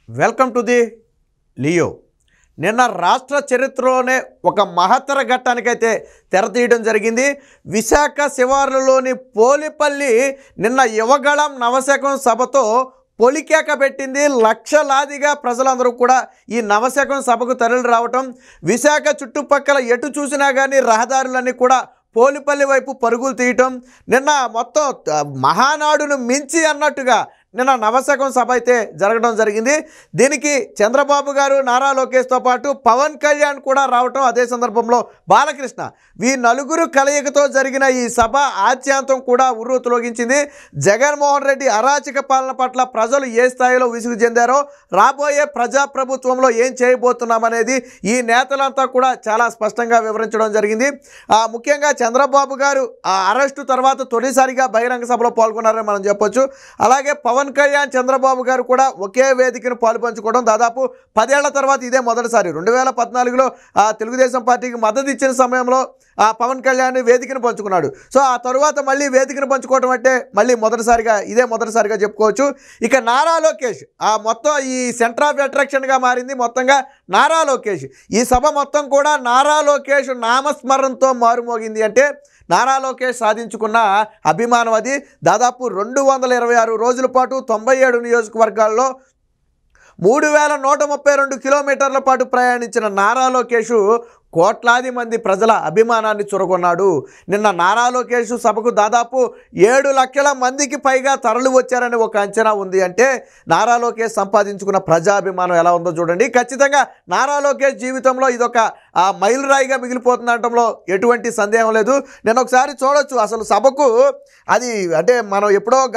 Welcome to the Leo. నిన్న రాష్ట్ర చరిత్రలోనే ఒక మహత్తర ఘట్టానికైతే తెరతీయడం జరిగింది. విశాఖ శివార్లలోని పోలిపల్లి నిన్న యువగళం నవశకం సభతో పొలికేక పెట్టింది. లక్షలాదిగా ప్రజలందరూ కూడా ఈ నవశకం సభకు తరలి రావటం, విశాఖ చుట్టుపక్కల ఎటు చూసినా కానీ రహదారులన్నీ కూడా పోలిపల్లి వైపు పరుగులు తీయటం, నిన్న మొత్తం మహానాడును మించి అన్నట్టుగా నిన్న నవశకం సభ అయితే జరగడం జరిగింది. దీనికి చంద్రబాబు గారు, నారా లోకేష్తో పాటు పవన్ కళ్యాణ్ కూడా రావటం, అదే సందర్భంలో బాలకృష్ణ, ఈ నలుగురు కలయికతో జరిగిన ఈ సభ ఆద్యాంతం కూడా ఉర్రు తొలగించింది. జగన్మోహన్ రెడ్డి అరాచక పాలన పట్ల ప్రజలు ఏ స్థాయిలో విసుగు చెందారో, రాబోయే ప్రజాప్రభుత్వంలో ఏం చేయబోతున్నామనేది ఈ నేతలంతా కూడా చాలా స్పష్టంగా వివరించడం జరిగింది. ముఖ్యంగా చంద్రబాబు గారు ఆ అరెస్టు తర్వాత తొలిసారిగా బహిరంగ సభలో పాల్గొన్నారని మనం చెప్పొచ్చు. అలాగే పవన్ కళ్యాణ్, చంద్రబాబు గారు కూడా ఒకే వేదికను పాలుపంచుకోవడం దాదాపు 10 ఏళ్ల తర్వాత ఇదే మొదటిసారి. 2014లో తెలుగుదేశం పార్టీకి మద్దతు ఇచ్చిన సమయంలో పవన్ కళ్యాణ్ వేదికను పంచుకున్నాడు. సో ఆ తరువాత మళ్ళీ వేదికను పంచుకోవడం అంటే మళ్ళీ ఇదే మొదటిసారిగా చెప్పుకోవచ్చు. ఇక నారా లోకేష్ మొత్తం ఈ సెంటర్ ఆఫ్ అట్రాక్షన్గా మారింది. మొత్తంగా నారా లోకేష్ ఈ సభ మొత్తం కూడా నారా లోకేష్ నామస్మరణతో మారుమోగింది. అంటే నారా లోకేష్ సాధించుకున్న అభిమానం అది. దాదాపు 226 రోజుల పాటు 97 నియోజకవర్గాల్లో 3132 కిలోమీటర్ల పాటు ప్రయాణించిన నారా లోకేష్ కోట్లాది మంది ప్రజల అభిమానాన్ని చురగొన్నాడు. నిన్న నారా లోకేష్ సభకు దాదాపు 7 లక్షల మందికి పైగా తరలి వచ్చారని ఒక అంచనా ఉంది. అంటే నారా లోకేష్ సంపాదించుకున్న ప్రజాభిమానం ఎలా ఉందో చూడండి. ఖచ్చితంగా నారా లోకేష్ జీవితంలో ఇదొక మైలురాయిగా మిగిలిపోతుందనటంలో ఎటువంటి సందేహం లేదు. నేను ఒకసారి చూడొచ్చు అసలు సభకు, అది అంటే మనం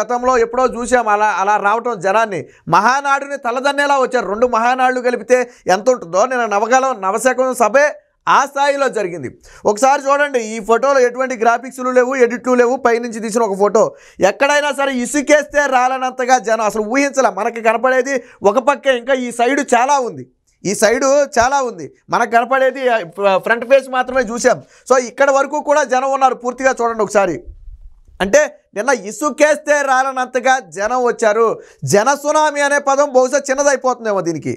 గతంలో ఎప్పుడో చూసాం అలా రావటం జనాన్ని. మహానాడుని తలదన్నేలా వచ్చారు. 2 మహానాడులు కలిపితే ఎంత ఉంటుందో నిన్న నవశకం సభే ఆ స్థాయిలో జరిగింది. ఒకసారి చూడండి, ఈ ఫోటోలో ఎటువంటి గ్రాఫిక్స్లు లేవు, ఎడిట్లు లేవు, పైనుంచి తీసిన ఒక ఫోటో. ఎక్కడైనా సరే ఇసుకేస్తే రాలనంతగా జనం అసలు ఊహించలే. మనకి కనపడేది ఒక పక్కే, ఇంకా ఈ సైడు చాలా ఉంది. మనకు కనపడేది ఫ్రంట్ ఫేస్ మాత్రమే చూసాం. సో ఇక్కడ వరకు కూడా జనం ఉన్నారు. పూర్తిగా చూడండి ఒకసారి. అంటే నిన్న ఇసుకేస్తే రాలనంతగా జనం వచ్చారు. జన సునామీ అనే పదం బహుశా చిన్నదైపోతుందేమో దీనికి.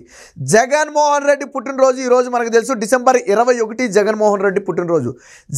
జగన్మోహన్ రెడ్డి పుట్టినరోజు ఈరోజు మనకు తెలుసు, డిసెంబర్ 21 జగన్మోహన్ రెడ్డి పుట్టినరోజు.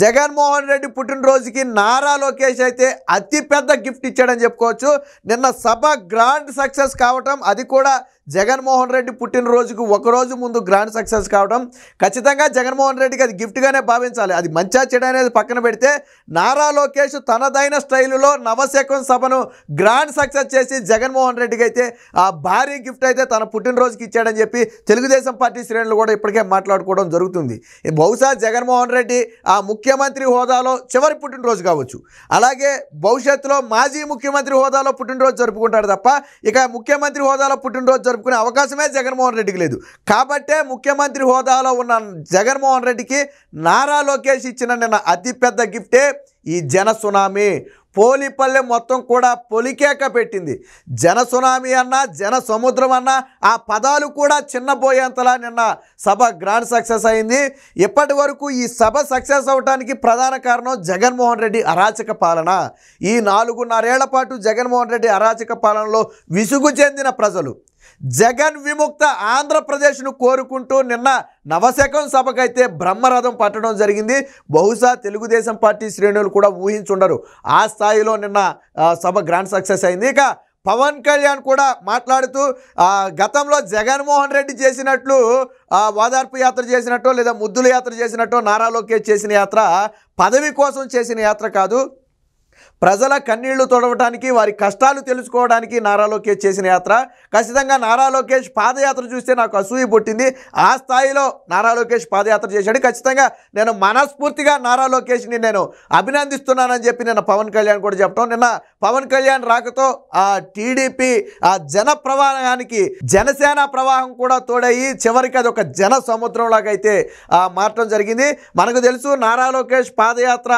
జగన్మోహన్ రెడ్డి పుట్టినరోజుకి నారా లోకేష్ అయితే అతిపెద్ద గిఫ్ట్ ఇచ్చాడని చెప్పుకోవచ్చు. నిన్న సభ గ్రాండ్ సక్సెస్ కావటం, అది కూడా జగన్మోహన్ రెడ్డి పుట్టినరోజుకు ఒకరోజు ముందు గ్రాండ్ సక్సెస్ కావడం ఖచ్చితంగా జగన్మోహన్ రెడ్డికి అది గిఫ్ట్గానే భావించాలి. అది మంచా చెడు అనేది పక్కన పెడితే, నారా లోకేష్ తనదైన స్టైలులో నవశకం సభను గ్రాండ్ సక్సెస్ చేసి జగన్మోహన్ రెడ్డికి అయితే ఆ భారీ గిఫ్ట్ అయితే తన పుట్టినరోజుకి ఇచ్చాడని చెప్పి తెలుగుదేశం పార్టీ శ్రేణులు కూడా ఇప్పటికే మాట్లాడుకోవడం జరుగుతుంది. బహుశా జగన్మోహన్ రెడ్డి ఆ ముఖ్యమంత్రి హోదాలో చివరి పుట్టినరోజు కావచ్చు. అలాగే భవిష్యత్తులో మాజీ ముఖ్యమంత్రి హోదాలో పుట్టినరోజు జరుపుకుంటాడు తప్ప ఇక ముఖ్యమంత్రి హోదాలో పుట్టినరోజు జరుపుకునే అవకాశమే జగన్మోహన్ రెడ్డికి లేదు. కాబట్టే ముఖ్యమంత్రి హోదాలో ఉన్న జగన్మోహన్ రెడ్డికి నారా లోకేష్ ఇచ్చిన నిన్న అతిపెద్ద గిఫ్టే ఈ జన సునామీ. పోలిపల్లె మొత్తం కూడా పొలికేక పెట్టింది. జన సునామీ అన్నా, జన సముద్రం అన్నా ఆ పదాలు కూడా చిన్నపోయేంతలా నిన్న సభ గ్రాండ్ సక్సెస్ అయింది. ఇప్పటి వరకు ఈ సభ సక్సెస్ అవడానికి ప్రధాన కారణం జగన్మోహన్ రెడ్డి అరాచక పాలన. ఈ 4.5 ఏళ్ల పాటు జగన్మోహన్ రెడ్డి అరాచక పాలనలో విసుగు చెందిన ప్రజలు జగన్ విముక్త ఆంధ్రప్రదేశ్ను కోరుకుంటూ నిన్న నవశకం సభకైతే బ్రహ్మరథం పట్టడం జరిగింది. బహుశా తెలుగుదేశం పార్టీ శ్రేణులు కూడా ఊహించుండరు ఆ స్థాయిలో నిన్న సభ గ్రాండ్ సక్సెస్ అయింది. ఇక పవన్ కళ్యాణ్ కూడా మాట్లాడుతూ గతంలో జగన్మోహన్ రెడ్డి చేసినట్లు ఓదార్పు యాత్ర చేసినట్టో లేదా ముద్దుల యాత్ర చేసినట్టో నారా లోకేష్ చేసిన యాత్ర పదవి కోసం చేసిన యాత్ర కాదు, ప్రజల కన్నీళ్లు తొడవడానికి, వారి కష్టాలు తెలుసుకోవడానికి నారా లోకేష్ చేసిన యాత్ర. ఖచ్చితంగా నారా లోకేష్ పాదయాత్ర చూస్తే నాకు అసూయ పుట్టింది. ఆ స్థాయిలో నారా లోకేష్ పాదయాత్ర చేశాడు. ఖచ్చితంగా నేను మనస్ఫూర్తిగా నారా లోకేష్ని నేను అభినందిస్తున్నానని చెప్పి నిన్న పవన్ కళ్యాణ్ కూడా చెప్పడం. నిన్న పవన్ కళ్యాణ్ రాకతో ఆ టీడీపీ ఆ జన ప్రవాహానికి జనసేన ప్రవాహం కూడా తోడయ్యి చివరికి అది ఒక జన సముద్రంలాగా అయితే మారటం జరిగింది. మనకు తెలుసు నారా లోకేష్ పాదయాత్ర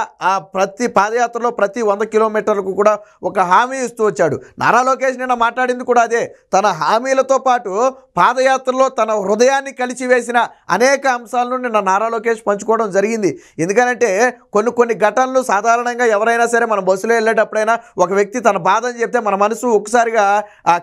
ప్రతి పాదయాత్రలో ప్రతి 100 కిలోమీటర్లకు కూడా ఒక హామీ ఇస్తూ వచ్చాడు. నారా లోకేష్ నిన్న మాట్లాడింది కూడా అదే. తన హామీలతో పాటు పాదయాత్రలో తన హృదయాన్ని కలిసివేసిన అనేక అంశాలను నిన్న నారా లోకేష్ పంచుకోవడం జరిగింది. ఎందుకంటే కొన్ని ఘటనలు సాధారణంగా ఎవరైనా సరే మన బస్సులో వెళ్ళేటప్పుడైనా ఒక వ్యక్తి తన బాధని చెప్తే మన మనసు ఒకసారిగా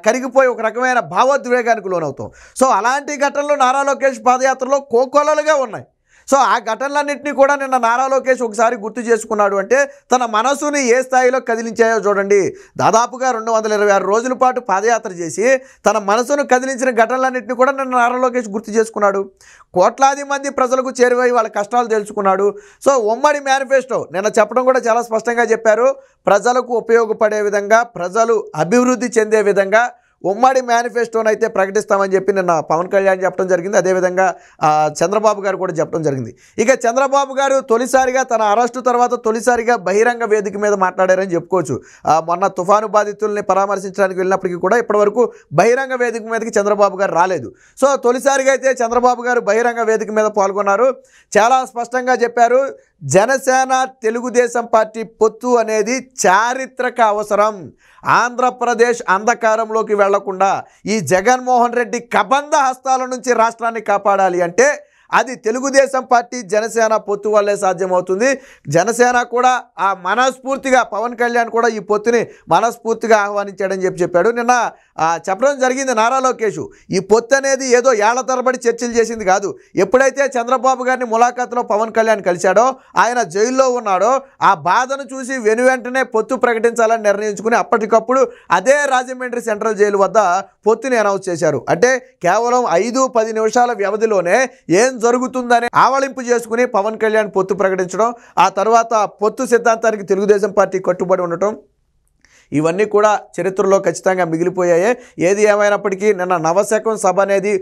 కరిగిపోయి ఒక రకమైన భావోద్వేగానికి లోనవుతాం. సో అలాంటి ఘటనలు నారా లోకేష్ పాదయాత్రలో కోకొల్లలుగా ఉన్నాయి. సో ఆ ఘటనలన్నింటినీ కూడా నిన్న నారా లోకేష్ ఒకసారి గుర్తు చేసుకున్నాడు. అంటే తన మనసుని ఏ స్థాయిలో కదిలించాయో చూడండి. దాదాపుగా 226 రోజుల పాటు పాదయాత్ర చేసి తన మనసును కదిలించిన ఘటనలన్నింటినీ కూడా నిన్న నారా లోకేష్ గుర్తు చేసుకున్నాడు. కోట్లాది మంది ప్రజలకు చేరువై వాళ్ళ కష్టాలు తెలుసుకున్నాడు. సో ఉమ్మడి మేనిఫెస్టో నిన్న చెప్పడం కూడా చాలా స్పష్టంగా చెప్పారు. ప్రజలకు ఉపయోగపడే విధంగా, ప్రజలు అభివృద్ధి చెందే విధంగా ఉమ్మడి మేనిఫెస్టోని అయితే ప్రకటిస్తామని చెప్పి నిన్న పవన్ కళ్యాణ్ చెప్పడం జరిగింది. అదేవిధంగా చంద్రబాబు గారు కూడా చెప్పడం జరిగింది. ఇక చంద్రబాబు గారు తొలిసారిగా తన అరెస్టు తర్వాత తొలిసారిగా బహిరంగ వేదిక మీద మాట్లాడారని చెప్పుకోవచ్చు. మొన్న తుఫాను బాధితుల్ని పరామర్శించడానికి వెళ్ళినప్పటికీ కూడా ఇప్పటివరకు బహిరంగ వేదిక మీదకి చంద్రబాబు గారు రాలేదు. సో తొలిసారిగా అయితే చంద్రబాబు గారు బహిరంగ వేదిక మీద పాల్గొన్నారు. చాలా స్పష్టంగా చెప్పారు, జనసేన తెలుగుదేశం పార్టీ పొత్తు అనేది చారిత్రక అవసరం. ఆంధ్రప్రదేశ్ అంధకారంలోకి వెళ్లకుండా ఈ జగన్మోహన్ రెడ్డి కబంధ హస్తాల నుంచి రాష్ట్రాన్ని కాపాడాలి అంటే అది తెలుగుదేశం పార్టీ జనసేన పొత్తు వల్లే సాధ్యమవుతుంది. జనసేన కూడా ఆ మనస్ఫూర్తిగా, పవన్ కళ్యాణ్ కూడా ఈ పొత్తుని మనస్ఫూర్తిగా ఆహ్వానించాడని చెప్పాడు. నిన్న చెప్పడం జరిగింది నారా లోకేష్. ఈ పొత్తు అనేది ఏదో ఏళ్ల తరబడి చర్చలు చేసింది కాదు. ఎప్పుడైతే చంద్రబాబు గారిని ములాఖాతులో పవన్ కళ్యాణ్ కలిశాడో, ఆయన జైల్లో ఉన్నాడో, ఆ బాధను చూసి వెంటనే పొత్తు ప్రకటించాలని నిర్ణయించుకుని అప్పటికప్పుడు అదే రాజమండ్రి సెంట్రల్ జైలు వద్ద పొత్తుని అనౌన్స్ చేశారు. అంటే కేవలం 5-10 నిమిషాల వ్యవధిలోనే ఏం జరుగుతుందని ఆవలింపు చేసుకుని పవన్ కళ్యాణ్ పొత్తు ప్రకటించడం, ఆ తర్వాత పొత్తు సిద్ధాంతానికి తెలుగుదేశం పార్టీ కట్టుబడి ఉండటం, ఇవన్నీ కూడా చరిత్రలో ఖచ్చితంగా మిగిలిపోయాయి. ఏది ఏమైనప్పటికీ నిన్న నవశకం సభ అనేది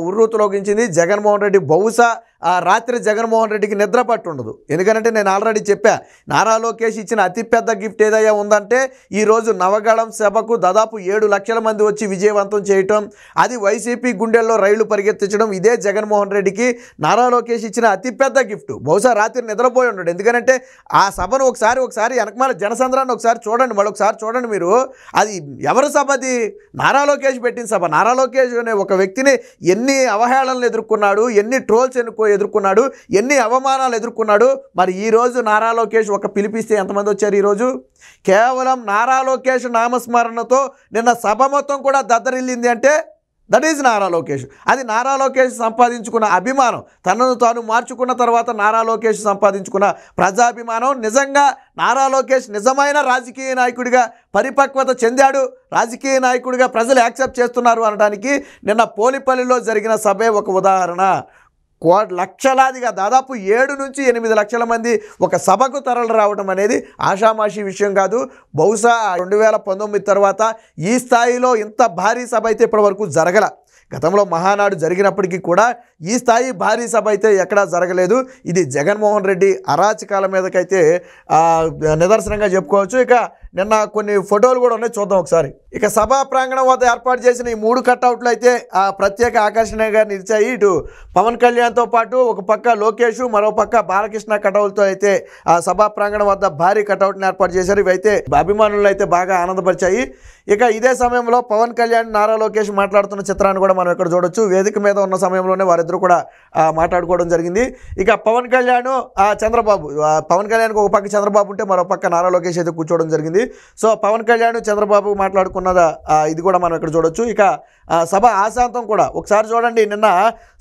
ఉర్రూతులోకించింది. జగన్మోహన్ రెడ్డి బహుశా ఆ రాత్రి జగన్మోహన్ రెడ్డికి నిద్ర పట్టు ఉండదు. ఎందుకంటే నేను ఆల్రెడీ చెప్పా, నారా లోకేష్ ఇచ్చిన అతిపెద్ద గిఫ్ట్ ఏదైనా ఉందంటే ఈరోజు నవగళం సభకు దాదాపు 7 లక్షల మంది వచ్చి విజయవంతం చేయటం, అది వైసీపీ గుండెల్లో రైళ్లు పరిగెత్తించడం, ఇదే జగన్మోహన్ రెడ్డికి నారా లోకేష్ ఇచ్చిన అతిపెద్ద గిఫ్ట్. బహుశా రాత్రి నిద్రపోయి ఉండడు. ఎందుకంటే ఆ సభను ఒకసారి వెనకమాల జనసంద్రాన్ని ఒకసారి చూడండి, మళ్ళొకసారి చూడండి మీరు. అది ఎవరి సభ? అది నారా లోకేష్ పెట్టిన సభ. నారా లోకేష్ అనే ఒక వ్యక్తిని ఎన్ని అవహేళనలు ఎదుర్కొన్నాడు, ఎన్ని ట్రోల్స్ ఎదుర్కొన్నాడు, ఎన్ని అవమానాలు ఎదుర్కొన్నాడు. మరి ఈరోజు నారా లోకేష్ ఒక పిలిపిస్తే ఎంతమంది వచ్చారు? ఈరోజు కేవలం నారా లోకేష్ నామస్మరణతో నిన్న సభ మొత్తం కూడా దద్దరిల్లింది అంటే దట్ ఈజ్ నారా లోకేష్. అది నారా లోకేష్ సంపాదించుకున్న అభిమానం, తనను తాను మార్చుకున్న తర్వాత నారా లోకేష్ సంపాదించుకున్న ప్రజాభిమానం. నిజంగా నారా లోకేష్ నిజమైన రాజకీయ నాయకుడిగా పరిపక్వత చెందాడు, రాజకీయ నాయకుడిగా ప్రజలు యాక్సెప్ట్ చేస్తున్నారు అనడానికి నిన్న పోలిపల్లిలో జరిగిన సభే ఒక ఉదాహరణ. లక్షలాదిగా దాదాపు 7-8 లక్షల మంది ఒక సభకు తరలి రావడం అనేది ఆషామాషి విషయం కాదు. బహుశా 2019 తర్వాత ఈ స్థాయిలో ఇంత భారీ సభ అయితే ఇప్పటివరకు జరగల. గతంలో మహానాడు జరిగినప్పటికీ కూడా ఈ స్థాయి భారీ సభ అయితే ఎక్కడా జరగలేదు. ఇది జగన్మోహన్ రెడ్డి అరాచకాల మీదకైతే నిదర్శనంగా చెప్పుకోవచ్చు. ఇక నిన్న కొన్ని ఫోటోలు కూడా ఉన్నాయి, చూద్దాం ఒకసారి. ఇక సభా ప్రాంగణం వద్ద ఏర్పాటు చేసిన ఈ 3 కట్అవుట్లు అయితే ప్రత్యేక ఆకర్షణగా నిలిచాయి. ఇటు పవన్ కళ్యాణ్తో పాటు ఒక పక్క లోకేష్, మరో పక్క బాలకృష్ణ కటౌట్లతో అయితే ఆ సభా ప్రాంగణం వద్ద భారీ కటౌట్ని ఏర్పాటు చేశారు. ఇవైతే అభిమానులు అయితే బాగా ఆనందపరిచాయి. ఇక ఇదే సమయంలో పవన్ కళ్యాణ్, నారా లోకేష్ మాట్లాడుతున్న చిత్రాన్ని కూడా మనం ఇక్కడ చూడొచ్చు. వేదిక మీద ఉన్న సమయంలోనే వారిద్దరూ కూడా మాట్లాడుకోవడం జరిగింది. ఇక పవన్ కళ్యాణ్, చంద్రబాబు, పవన్ కళ్యాణ్కి ఒక పక్క చంద్రబాబు ఉంటే మరో పక్క నారా లోకేష్ అయితే కూర్చోవడం జరిగింది. సో పవన్ కళ్యాణ్, చంద్రబాబు మాట్లాడుకున్నదా ఇది కూడా మనం ఇక్కడ చూడొచ్చు. ఇక సభ ఆశాంతం కూడా ఒకసారి చూడండి. నిన్న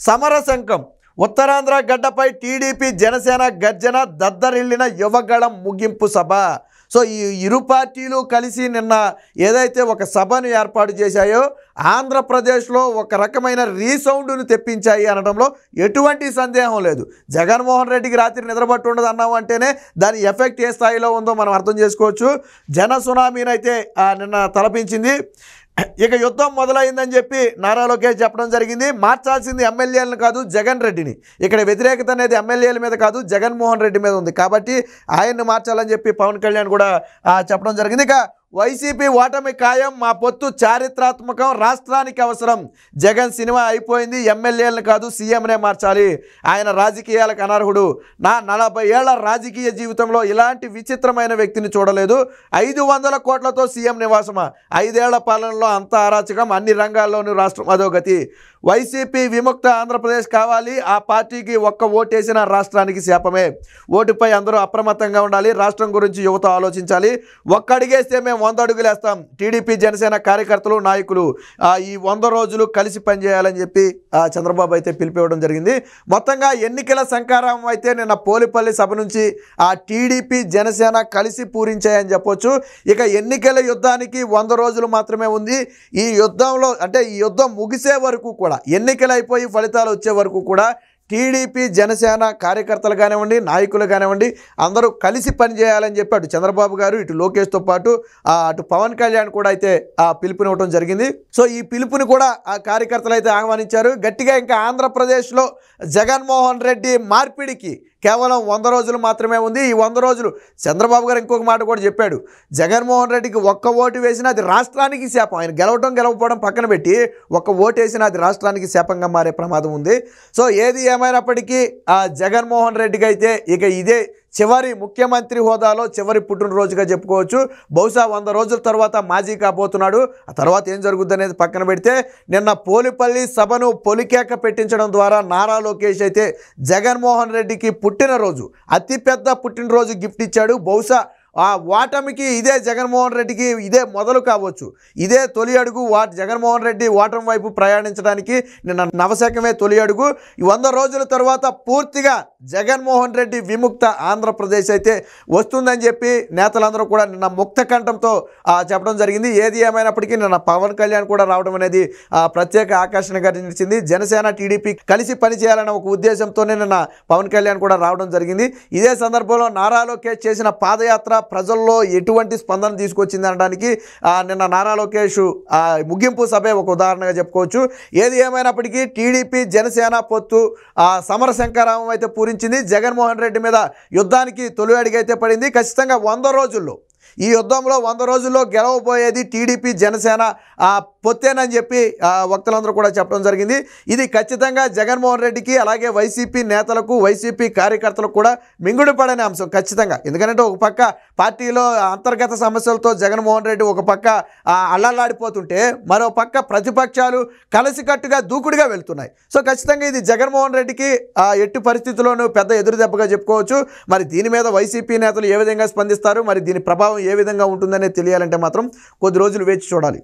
సమరశంఖం, ఉత్తరాంధ్ర గడ్డపై టీడీపీ జనసేన గర్జన, దద్దరిల్లిన యువగళం ముగింపు సభ. సో ఈ ఇరు పార్టీలు కలిసి నిన్న ఏదైతే ఒక సభను ఏర్పాటు చేశాయో ఆంధ్రప్రదేశ్లో ఒక రకమైన రీసౌండ్ను తెప్పించాయి అనడంలో ఎటువంటి సందేహం లేదు. జగన్మోహన్ రెడ్డికి రాత్రి నిద్రపట్టు ఉండదు అన్నాము అంటేనే దాని ఎఫెక్ట్ ఏ స్థాయిలో ఉందో మనం అర్థం చేసుకోవచ్చు. జన సునామీనైతే నిన్న తలపించింది. ఇక యుద్ధం మొదలైందని చెప్పి నారా లోకేష్ చెప్పడం జరిగింది. మార్చాల్సింది ఎమ్మెల్యేలను కాదు, జగన్ రెడ్డిని. ఇక్కడ వ్యతిరేకత అనేది ఎమ్మెల్యేల మీద కాదు, జగన్మోహన్ రెడ్డి మీద ఉంది. కాబట్టి ఆయన్ని మార్చాలని చెప్పి పవన్ కళ్యాణ్ కూడా చెప్పడం జరిగింది. ఇక వైసీపీ ఓటమి ఖాయం, మా పొత్తు చారిత్రాత్మకం, రాష్ట్రానికి అవసరం. జగన్ సినిమా అయిపోయింది, ఎమ్మెల్యేలను కాదు సీఎంనే మార్చాలి. ఆయన రాజకీయాలకు అనర్హుడు. నా 40 ఏళ్ల రాజకీయ జీవితంలో ఇలాంటి విచిత్రమైన వ్యక్తిని చూడలేదు. 500 కోట్లతో సీఎం నివాసమా? 5 ఏళ్ల పాలనలో అంత అరాచకం, అన్ని రంగాల్లోనూ రాష్ట్రం అధోగతి. వైసీపీ విముక్త ఆంధ్రప్రదేశ్ కావాలి. ఆ పార్టీకి ఒక్క ఓటేసిన రాష్ట్రానికి శాపమే. ఓటుపై అందరూ అప్రమత్తంగా ఉండాలి. రాష్ట్రం గురించి యువత ఆలోచించాలి. ఒక్క అడుగేస్తే మేము 100 అడుగులు వేస్తాం. టీడీపీ జనసేన కార్యకర్తలు నాయకులు ఈ 100 రోజులు కలిసి పనిచేయాలని చెప్పి చంద్రబాబు అయితే పిలిపివ్వడం జరిగింది. మొత్తంగా ఎన్నికల సంకారం అయితే నిన్న పోలిపల్లి సభ నుంచి ఆ టీడీపీ జనసేన కలిసి పూరించాయని చెప్పొచ్చు. ఇక ఎన్నికల యుద్ధానికి 100 రోజులు మాత్రమే ఉంది. ఈ యుద్ధంలో అంటే ఈ యుద్ధం ముగిసే వరకు కూడా, ఎన్నికలు అయిపోయి ఫలితాలు వచ్చే వరకు కూడా టీడీపీ జనసేన కార్యకర్తలు కానివ్వండి, నాయకులు కానివ్వండి, అందరూ కలిసి పనిచేయాలని చెప్పి అటు చంద్రబాబు గారు, ఇటు లోకేష్తో పాటు అటు పవన్ కళ్యాణ్ కూడా అయితే పిలుపునివ్వడం జరిగింది. సో ఈ పిలుపుని కూడా ఆ కార్యకర్తలు అయితే ఆహ్వానించారు గట్టిగా. ఇంకా ఆంధ్రప్రదేశ్లో జగన్మోహన్ రెడ్డి మార్పిడికి కేవలం 100 రోజులు మాత్రమే ఉంది. ఈ 100 రోజులు చంద్రబాబు గారు ఇంకొక మాట కూడా చెప్పాడు. జగన్మోహన్ రెడ్డికి ఒక్క ఓటు వేసినా అది రాష్ట్రానికి శాపం. ఆయన గెలవకపోవడం పక్కన పెట్టి ఒక్క ఓటు వేసినా అది రాష్ట్రానికి శాపంగా మారే ప్రమాదం ఉంది. సో ఏది ఏమైనప్పటికీ జగన్మోహన్ రెడ్డికి అయితే ఇక ఇదే చివరి ముఖ్యమంత్రి హోదాలో చివరి పుట్టినరోజుగా చెప్పుకోవచ్చు. బహుశా 100 రోజుల తర్వాత మాజీ కాబోతున్నాడు. ఆ తర్వాత ఏం జరుగుద్ది అనేది పక్కన పెడితే, నిన్న పోలిపల్లి సభను పొలికేక పెట్టించడం ద్వారా నారా లోకేష్ అయితే జగన్మోహన్ రెడ్డికి పుట్టినరోజు, అతిపెద్ద పుట్టినరోజు గిఫ్ట్ ఇచ్చాడు. బహుశా ఆ ఓటమికి ఇదే జగన్మోహన్ రెడ్డికి ఇదే మొదలు కావచ్చు. ఇదే తొలి అడుగు. జగన్మోహన్ రెడ్డి ఓటమి వైపు ప్రయాణించడానికి నిన్న నవశకమే తొలి అడుగు. 100 రోజుల తర్వాత పూర్తిగా జగన్మోహన్ రెడ్డి విముక్త ఆంధ్రప్రదేశ్ అయితే వస్తుందని చెప్పి నేతలందరూ కూడా నిన్న ముక్త కంఠంతో చెప్పడం జరిగింది. ఏది ఏమైనప్పటికీ నిన్న పవన్ కళ్యాణ్ కూడా రావడం అనేది ప్రత్యేక ఆకర్షణగా నిలిచింది. జనసేన టీడీపీ కలిసి పనిచేయాలన్న ఒక ఉద్దేశంతోనే నిన్న పవన్ కళ్యాణ్ కూడా రావడం జరిగింది. ఇదే సందర్భంలో నారా లోకేష్ చేసిన పాదయాత్ర ప్రజల్లో ఎటువంటి స్పందన తీసుకొచ్చింది అనడానికి నిన్న నారా లోకేష్ ముగింపు సభే ఒక ఉదాహరణగా చెప్పుకోవచ్చు. ఏది ఏమైనప్పటికీ టీడీపీ జనసేన పొత్తు సమర శంకరామం అయితే పూరించింది. జగన్మోహన్ రెడ్డి మీద యుద్ధానికి తొలి అడుగైతే పడింది. ఖచ్చితంగా 100 రోజుల్లో, ఈ యుద్ధంలో 100 రోజుల్లో గెలవబోయేది టీడీపీ జనసేన పొత్తేనని చెప్పి వక్తలందరూ కూడా చెప్పడం జరిగింది. ఇది ఖచ్చితంగా జగన్మోహన్ రెడ్డికి, అలాగే వైసీపీ నేతలకు, వైసీపీ కార్యకర్తలకు కూడా మింగుడు పడని అంశం ఖచ్చితంగా. ఎందుకంటే ఒక పక్క పార్టీలో అంతర్గత సమస్యలతో జగన్మోహన్ రెడ్డి ఒక పక్క అల్లల్లాడిపోతుంటే, మరో పక్క ప్రతిపక్షాలు కలిసికట్టుగా దూకుడుగా వెళ్తున్నాయి. సో ఖచ్చితంగా ఇది జగన్మోహన్ రెడ్డికి ఎట్టి పరిస్థితుల్లోనూ పెద్ద ఎదురు దెబ్బగా చెప్పుకోవచ్చు. మరి దీని మీద వైసీపీ నేతలు ఏ విధంగా స్పందిస్తారు, మరి దీని ప్రభావం ఏ విధంగా ఉంటుందనే తెలియాలంటే మాత్రం కొద్ది రోజులు వేచి చూడాలి.